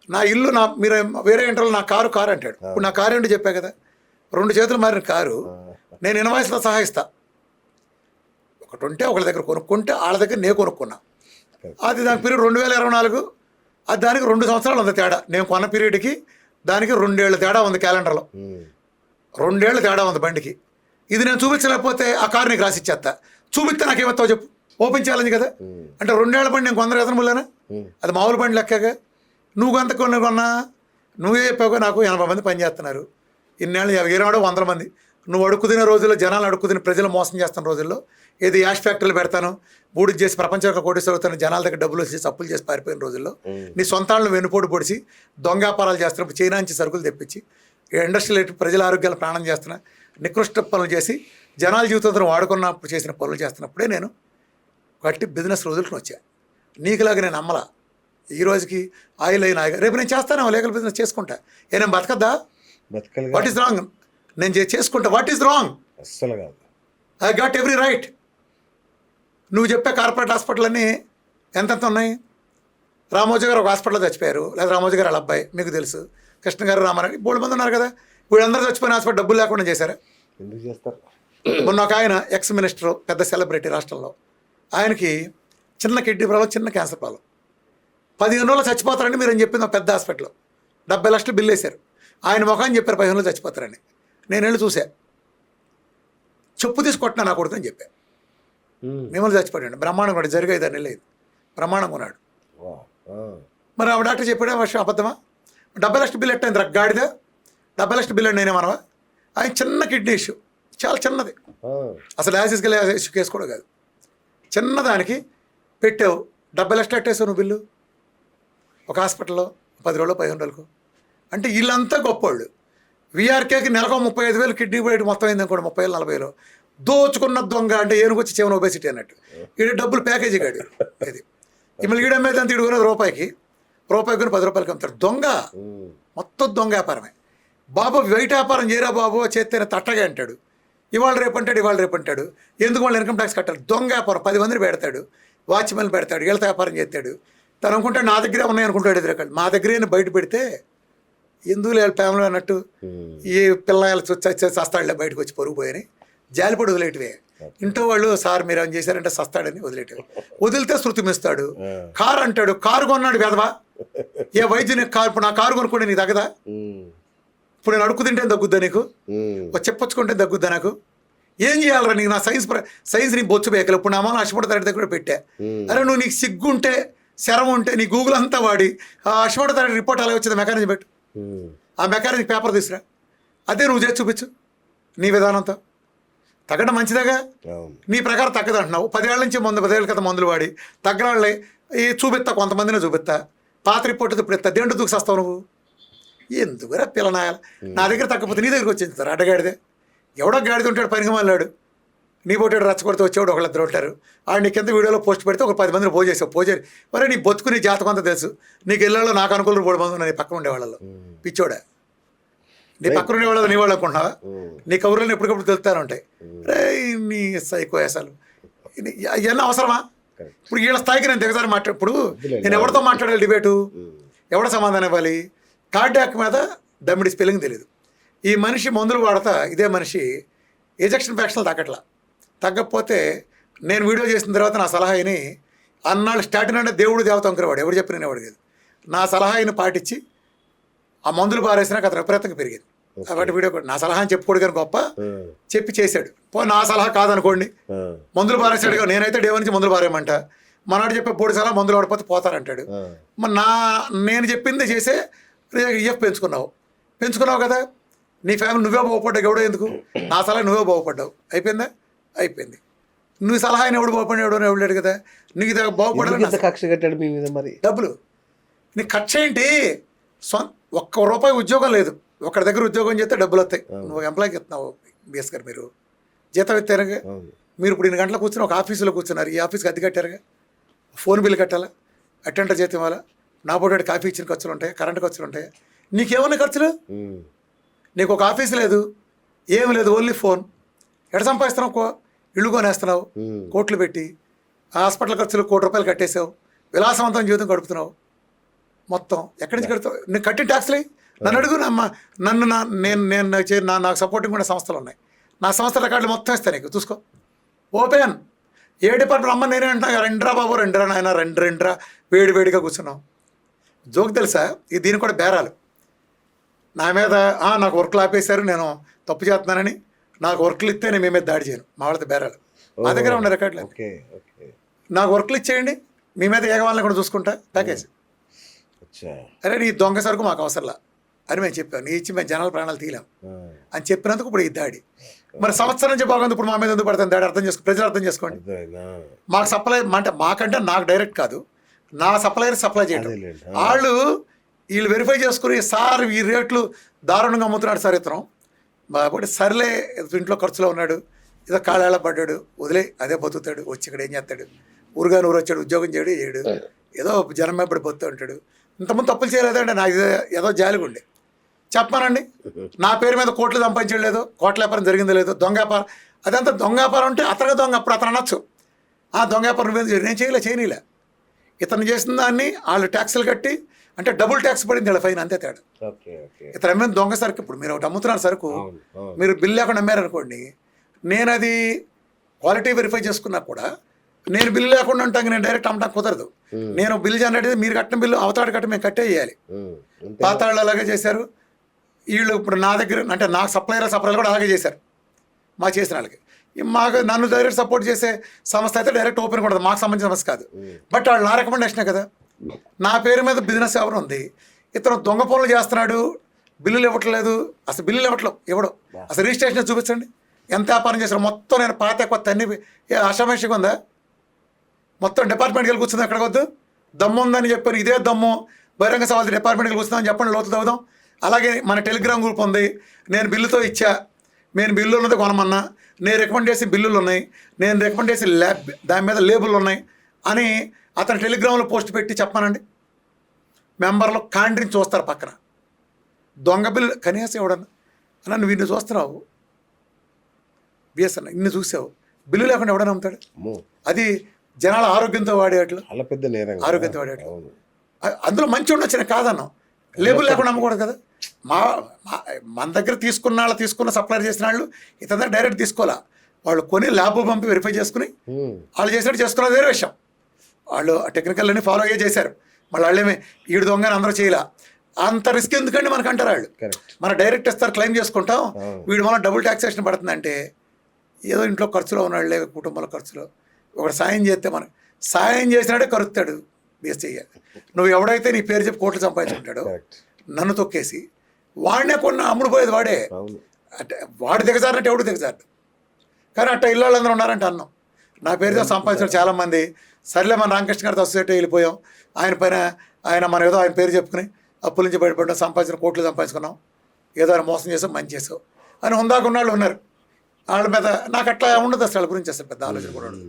నా ఇల్లు మీరు వేరే ఇంటర్లో నా కారు అంటాడు. ఇప్పుడు నా కారు ఏంటో చెప్పా కదా, 2 చేతులు మారిన కారు. నేను ఇన్వాయిస్లో సహా ఇస్తా. ఒకటి ఉంటే ఒకళ్ళ దగ్గర కొనుక్కుంటే వాళ్ళ దగ్గర నేను కొనుక్కున్నా. అది దాని పీరియడ్ 2024. అది దానికి 2 సంవత్సరాలు ఉంది తేడా. నేను కొన్న పీరియడ్కి దానికి 2 ఏళ్ళు తేడా ఉంది క్యాలెండర్లో. 2 ఏళ్ళు తేడా ఉంది బండికి. ఇది నేను చూపించలేకపోతే ఆ కారు నీకు రాసి ఇచ్చేస్తా. చూపిస్తే నాకేమవుతావు చెప్పు. ఓపెన్ ఛాలెంజ్ కదా. అంటే 2 ఏళ్ల బండి నేను కొందరు ఎదనములేనా? అది మామూలు బండి లెక్కగా. నువ్వు కొంత కొన్నా నువ్వే చెప్పావు. నాకు 80 మంది పని చేస్తున్నారు. ఇన్నేళ్ళు 100 మంది. నువ్వు అడుక్కుతిన రోజుల్లో, జనాలు అడుక్కుతిన ప్రజలు మోసం చేస్తున్న రోజుల్లో, ఏది యాష్ ఫ్యాక్టరీలు పెడతాను, బూడిది చేసి ప్రపంచంలో కోటేశ్వర అవుతాను, జనాల దగ్గర డబ్బులు వచ్చి అప్పులు చేసి పారిపోయిన రోజుల్లో, నీ సొంతాలను వెన్నుపోటు పొడిచి దొంగ వ్యాపారాలు చేస్తున్నప్పుడు, చైనా నుంచి సరుకులు తెప్పించి ఇండస్ట్రియల్ ప్రజల ఆరోగ్యాలు ప్రాణం చేస్తున్న నికృష్ట పనులు చేసి జనాల జీవితంతో వాడుకున్నప్పుడు చేసిన పనులు చేస్తున్నప్పుడే నేను గట్టి బిజినెస్ రోజులకు వచ్చా. నీకులాగా నేను అమ్మలా. ఈ రోజుకి ఆయిల్ అయినా రేపు నేను చేస్తాను, లీగల్ బిజినెస్ చేసుకుంటా. నేను బతకద్దా? What is wrong? నేను చేసుకుంటా. What is wrong? అస్సలు కాదు. I got every right. నువ్వు చెప్పే కార్పొరేట్ హాస్పిటల్ అన్నీ ఎంతెంత ఉన్నాయి? రామోజీ గారు ఒక హాస్పిటల్లో చచ్చిపోయారు, లేదా రామోజీ గారు వాళ్ళ అబ్బాయి, మీకు తెలుసు. కృష్ణ గారు, రామారావు, 3 మంది ఉన్నారు కదా. వీళ్ళందరూ చచ్చిపోయిన హాస్పిటల్ డబ్బులు లేకుండా చేశారా? ఎందుకు చేస్తారు? మొన్న ఒక ఆయన ఎక్స్ మినిస్టర్, పెద్ద సెలబ్రిటీ రాష్ట్రంలో, ఆయనకి చిన్న కిడ్నీ ప్రాబ్లం, చిన్న క్యాన్సర్ ప్రాబ్లం. 15 రోజులు చచ్చిపోతారని మీరు అని చెప్పింది ఒక పెద్ద హాస్పిటల్లో. 70 లక్షలు బిల్లు వేశారు. ఆయన ముఖాన్ని చెప్పారు 15 రోజులు చచ్చిపోతారని. నేను వెళ్ళి చూసా. చెప్పు తీసుకొట్టినా నా కొడుకు అని చెప్పా. మిమ్మల్ని చచ్చిపోయాడు. బ్రహ్మాండంగా ఉన్నాడు. జరిగేది అని లేదు, బ్రహ్మాండంగా ఉన్నాడు. మరి ఆ డాక్టర్ చెప్పాడు ఆ వర్షం అబద్ధమా? 70 లక్షల బిల్లు ఎట్టయింది గాడిద? 70 లక్షల బిల్లు నేనే మనవా? ఆయన చిన్న కిడ్నీ ఇష్యూ, చాలా చిన్నది, అసలు యాసిస్గా ఇష్యూ కేసు కూడా కాదు. చిన్నదానికి పెట్టావు 70 లక్షలు ఎట్టేసావు నువ్వు బిల్లు ఒక హాస్పిటల్లో 10 రోజులు 15 రోజులకు. అంటే వీళ్ళంతా గొప్పవాళ్ళు. వీఆర్కేకి నెలకు 35,000 కిడ్నీ బయట మొత్తం అయింది అనుకోండి, 30,000-40,000 దోచుకున్న దొంగ. అంటే ఏనుకొచ్చి చెవన ఒబేసిటీ అన్నట్టు. ఈడ డబ్బులు ప్యాకేజీ కాడు ఇది. మిమ్మల్ని ఈడమ్మేది అంత ఇడుకునేది రూపాయికి కొని 10 రూపాయలకి అమ్ముతాడు. దొంగ, మొత్తం దొంగ వ్యాపారమే. బాబు బయట వ్యాపారం చేయరా బాబు చేస్తేనే తట్టగా అంటాడు. ఇవాళ రేపు అంటాడు. ఎందుకు వాళ్ళు ఇన్కమ్ ట్యాక్స్ కట్టాలి? దొంగ వ్యాపారం. 10 మందిని పెడతాడు, వాచ్మెన్లు పెడతాడు, వీళ్ళతో వ్యాపారం చేస్తాడు. తను అనుకుంటాడు నా దగ్గరే ఉన్నాయి అనుకుంటాడు. ఎదురకాడు మా దగ్గరే బయట పెడితే ఎందుకు లేదు ఫ్యామిలీ అన్నట్టు. ఈ పిల్లలు సస్తాడులే బయటకు వచ్చి పొరుగు పోయని జాలిపడి వదిలేటివే. ఇంట్లో వాళ్ళు సార్ మీరు ఏం చేశారంటే సస్తాడని వదిలేటివి. వదిలితే శృతి మిస్తాడు. కారు అంటాడు, కారు కొన్నాడు వెదవా. ఏ వైద్యుని కారు, ఇప్పుడు నా కారు కొనుక్కోండి నీకు తగ్గదా? ఇప్పుడు నేను అడుక్కు తింటే తగ్గుద్దా నీకు? చెప్పొచ్చుకుంటే తగ్గుద్దా నాకు? ఏం చేయాలరా నీకు? నా సైన్స్ నీ బొచ్చు బేకలు. ఇప్పుడు నా అమ్మ అష్టపడతాడి దగ్గర కూడా పెట్టా. అరే నువ్వు నీకు సిగ్గుంటే, శరం ఉంటే నీ గూగుల్ అంతా వాడి ఆ అష్టపడతాడి రిపోర్ట్ అలా వచ్చింది మెకానిజం పెట్టు. ఆ మెకానిక్ పేపర్ తీసురా, అదే నువ్వు చేసి చూపించు నీ విధానంతో. తగ్గడం మంచిదేగా. నీ ప్రకారం తగ్గదంటున్నావు. 10 ఏళ్ళ నుంచి 10 ఏళ్ళ క్రితం మందులు వాడి తగ్గరాళ్ళే ఈ చూపిస్తా, కొంతమందినే చూపిస్తా. పాత రిపోర్ట్ ఇప్పుడు ఎత్తా. దేంట్లో దూకుసేస్తావు నువ్వు? ఎందుకురా పిల్లనాయాల? నా దగ్గర తగ్గపోతే నీ దగ్గరికి వచ్చింది అడ్డగాడిదే. ఎవడో గాడిద ఉంటాడు పనికి మాలాడు, నీ పోటాడు రచ్చకొడితే వచ్చేవాడు ఒకళ్ళిద్దరు ఉంటారు. ఆడు నీ కింద వీడియోలో పోస్ట్ పెడితే ఒక 10 మందిని పోజేసావు. మరి నీ బతుకు నీ జాతకం అంతా తెలుసు. నీకు ఇళ్ళలో నాకు అనుకూల 3 మంది ఉన్నారు నీ పక్కన ఉండేవాళ్ళలో. పిచ్చోడా, నీ పక్కన ఉండేవాళ్ళు నీ వాళ్ళు అనుకుంటున్నావా? నీ కౌరులను ఎప్పటికప్పుడు తెలుస్తానే ఉంటాయి. రే నీ సైకో అసలు ఇవన్నీ అవసరమా? ఇప్పుడు వీళ్ళ స్థాయికి నేను దిగజారి ఇప్పుడు నేను ఎవరితో మాట్లాడాలి డిబేటు? ఎవడ సమాధానం ఇవ్వాలి? కార్డియాక్ మీద దమ్మిడి స్పెల్లింగ్ తెలియదు. ఈ మనిషి మందులు వాడతా, ఇదే మనిషి ఎజెక్షన్ ఫ్యాక్షన్లు తగ్గకపోతే నేను వీడియో చేసిన తర్వాత నా సలహాని అన్నాళ్ళు స్టార్టింగ్ అంటే దేవుడు దేవత అనుకునేవాడు, ఎవరు చెప్పిన వాడు కాదు. నా సలహాని పాటించి ఆ మందులు పారేసినాక అతను విపరీతంగా పెరిగింది. కాబట్టి వీడియో నా సలహా అని చెప్పుకోడు కానీ గొప్ప చెప్పి చేశాడు. నా సలహా కాదనుకోండి, మందులు పారేసాడు. నేనైతే డే నుంచి మందులు పారేయమంట. మనాడు చెప్పే 3 సలహా మందులు వాడిపోతే పోతారంటాడు. మరి నేను చెప్పింది చేసే ఈఎఫ్ పెంచుకున్నావు కదా. నీ ఫ్యామిలీ నువ్వే బాగుపడ్డావు, ఎవడో ఎందుకు? నా సలహా నువ్వే బాగుపడ్డావు. అయిపోయింది. నువ్వు సలహా అయినా ఎవడు బాగుపడినాడు అని ఎవడు లేడు కదా. నీకు బాగుపడాలి. కక్ష కట్టాడు మీ మీద. మరి డబ్బులు నీకు ఖర్చు ఏంటి? ₹1 ఉద్యోగం లేదు. ఒకరి దగ్గర ఉద్యోగం చేస్తే డబ్బులు వస్తాయి. నువ్వు ఎంప్లాయ్కి ఇస్తున్నావు. బిఎస్ గారు మీరు జీతం ఎత్తారుగా. మీరు ఇప్పుడు 2 గంటలకు కూర్చుని ఒక ఆఫీసులో కూర్చున్నారు. ఈ ఆఫీస్కి అద్దె కట్టారుగా, ఫోన్ బిల్లు కట్టాలా, అటెండర్ జీతం ఇవ్వాలా, నా పోటీ కాఫీ ఇచ్చిన ఖర్చులు ఉంటాయి, కరెంటు ఖర్చులు ఉంటాయి. నీకేమన్నా ఖర్చులు? నీకు ఒక ఆఫీస్ లేదు, ఏమి లేదు, ఓన్లీ ఫోన్. ఎడ సంపాదిస్తున్నావు? ఇళ్ళు కొనేస్తున్నావు కోట్లు పెట్టి. హాస్పిటల్ ఖర్చులు ₹1 కోటి కట్టేసావు. విలాసవంతం జీవితం గడుపుతున్నావు. మొత్తం ఎక్కడి నుంచి కడతావు? నేను కట్టిన ట్యాక్స్లే నన్ను అడుగు. నన్ను నాకు సపోర్టింగ్ కూడా సంస్థలు ఉన్నాయి. నా సంస్థ రికార్డులు మొత్తం ఇస్తాను నీకు, చూసుకో. ఓపెన్. ఏ డిపార్ట్మెంట్ అమ్మ నేనే అంటున్నా, రెండ్రా బాబు, రెండ్రా నాయన, రెండ్రా వేడిగా కూర్చున్నాం. జోక్ తెలుసా, ఇది దీనికి కూడా బేరాలు. నా మీద నాకు వర్క్లు ఆపేశారు, నేను తప్పు చేస్తున్నానని, నాకు వర్క్లు ఇస్తే నేను మీ మీద దాడి చేయను. మా వాళ్ళతో బేరాలు మా దగ్గర ఉన్న రికార్డులు. నాకు వర్క్లు ఇచ్చేయండి, మీ మీద ఏగవాళ్ళని కూడా చూసుకుంటా, ప్యాకేజ్. అరే నీ దొంగ సరుకు మాకు అవసరంలా అని మేము చెప్పాం. నీ ఇచ్చి మేము జనాల ప్రాణాలు తీయలేం అని చెప్పినందుకు ఇప్పుడు ఈ దాడి. మరి సంవత్సరం నుంచి బాగుంది, ఇప్పుడు మా మీద ఎందుకు పడుతుంది దాడి? ప్రజలు అర్థం చేసుకోండి. మాకు సప్లై అంటే మాకంటే నాకు డైరెక్ట్ కాదు, నా సప్లైయర్ సప్లై చేయడం. వీళ్ళు వెరిఫై చేసుకుని, సార్ ఈ రేట్లు దారుణంగా అమ్ముతున్నాడు సార్ ఇతను, కాబట్టి సర్లే ఇంట్లో ఖర్చులో ఉన్నాడు, ఏదో కాళ్ళ పడ్డాడు, వదిలే అదే బతుకుతాడు, వచ్చి ఇక్కడ ఏం చేస్తాడు, ఊరుగా ఊరు వచ్చాడు, ఉద్యోగం చేయడు, ఏదో జనం ఎప్పుడు బతుకుతూ ఉంటాడు. ఇంతకుముందు తప్పులు చేయలేదండి, నాకు ఏదో జాలిగా ఉండే చెప్పానండి. నా పేరు మీద కోట్లు సంపాదించలేదు, కోట్ల వ్యాపారం జరిగిందో లేదో, దొంగ వ్యాపారం, అదంతా దొంగ వ్యాపారం అంటే అతను దొంగ. అప్పుడు అతను అనొచ్చు, దొంగ వ్యాపారం నేను చేయనీలే. ఇతను చేసిన దాన్ని వాళ్ళు ట్యాక్సులు కట్టి, అంటే డబుల్ ట్యాక్స్ పడింది ఇలా ఫైన్, అంతే తేడా. ఇతను అమ్మిన దొంగ సరుకు. ఇప్పుడు మీరు ఒకటి అమ్ముతున్నారు సరుకు, మీరు బిల్ లేకుండా అమ్మారనుకోండి, నేను అది క్వాలిటీ వెరిఫై చేసుకున్నా కూడా నేను బిల్లు లేకుండా ఉంటాను, నేను డైరెక్ట్ అమ్మటం కుదరదు. నేను బిల్ జనరేట్ అయితే మీరు కట్టిన బిల్లు అవతాడు కట్టి మేము కట్టేయాలి. పాతాళ్ళు అలాగే చేశారు వీళ్ళు. ఇప్పుడు నా దగ్గర అంటే నాకు సప్లైలు కూడా అలాగే చేశారు. మాకు చేసిన వాళ్ళకి, నన్ను డైరెక్ట్ సపోర్ట్ చేసే సంస్థ అయితే డైరెక్ట్ ఓపెన్ కూడా మాకు సంబంధించిన సమస్య కాదు. బట్ వాళ్ళు నా రికమెండేషనే కదా. నా పేరు మీద బిజినెస్ ఎవరు ఉంది, ఇతను దొంగ పనులు చేస్తున్నాడు, బిల్లులు ఇవ్వట్లేదు, అసలు బిల్లులు ఇవ్వడం అసలు రిజిస్ట్రేషన్ చూపించండి, ఎంత వ్యాపారం చేశారు మొత్తం. నేను పాత కొత్త అన్ని అషామేషిగా ఉందా? మొత్తం డిపార్ట్మెంట్కి వెళ్ళి కూర్చుంది, ఎక్కడ వద్దు దమ్ము ఉందని చెప్పాను. ఇదే దమ్ము బహిరంగ సవాల్ డిపార్ట్మెంట్కి కూర్చుందని చెప్పండి, లోతు తవ్వుదాం. అలాగే మన టెలిగ్రామ్ గ్రూప్ ఉంది, నేను బిల్లుతో ఇచ్చా, నేను బిల్లు ఉన్నది కొనమన్నా, నేను రికమెండ్ చేసి బిల్లులు ఉన్నాయి, నేను రికమెండ్ చేసి దాని మీద లేబుల్ ఉన్నాయి అని అతను టెలిగ్రామ్లో పోస్ట్ పెట్టి చెప్పానండి. మెంబర్లు కాండ్రిని చూస్తారు పక్కన. దొంగ బిల్లు కనీసం ఎవడన్నా అన్న నువ్వు ఇన్ని చూస్తున్నావు, బిఎస్ఎన్ ఇన్ని చూసావు, బిల్లు లేకుండా ఎవడన్నా అమ్ముతాడు? అది జనాల ఆరోగ్యంతో వాడేట్లు, ఆరోగ్యంతో వాడేట్లు. అందులో మంచి ఉండొచ్చు, నేను కాదన్నాం. లేబుల్ లేకుండా అమ్మకూడదు కదా. మన దగ్గర తీసుకున్న సప్లై చేసిన వాళ్ళు ఇతని దగ్గర డైరెక్ట్ తీసుకోవాలా. వాళ్ళు కొని ల్యాబ్ పంపి వెరిఫై చేసుకుని వాళ్ళు చేసినట్టు చేసుకున్నది వేరే విషయం. వాళ్ళు టెక్నికల్ అన్ని ఫాలో అయ్యే చేశారు. మళ్ళీ వాళ్ళేమి ఈడు దొంగని అందరూ చేయాల, అంత రిస్క్ ఎందుకండి మనకు అంటారు వాళ్ళు. మన డైరెక్ట్ ఇస్తారు, క్లెయిమ్ చేసుకుంటాం, వీడు మన డబుల్ ట్యాక్సేషన్ పడుతుందంటే ఏదో ఇంట్లో ఖర్చులో ఉన్నాడులే, కుటుంబంలో ఖర్చులో ఒకటి సాయం చేస్తే మనకు సాయం చేసినాడే కరుస్తాడు. బేస్ చెయ్యాలి. నువ్వు ఎవడైతే నీ పేరు చెప్పి కోట్లు సంపాదించుకుంటాడో నన్ను తొక్కేసి వాడినే కొన్న అమ్ముడు పోయేది వాడే. అంటే వాడు దిగజారంటే ఎవడు దిగజారు. కానీ అట్ట ఇళ్ళ వాళ్ళందరూ ఉన్నారంటే అన్నాం. నా పేరుతో సంపాదించారు చాలామంది. సర్లే మన రామకృష్ణ గారితో అసోసియేట్ వెళ్ళిపోయాం, ఆయన మన ఏదో ఆయన పేరు చెప్పుకుని అప్పుల నుంచి బయటపడ్డాం, సంపాదించిన కోట్లు సంపాదించుకున్నాం, ఏదో ఆయన మోసం చేసాం, మంచి చేసాం అని ఉందాకున్న వాళ్ళు ఉన్నారు. వాళ్ళ మీద నాకు అట్లా ఉండదు అసలు, వాళ్ళ గురించి అసలు పెద్ద ఆలోచన కూడా ఉండదు.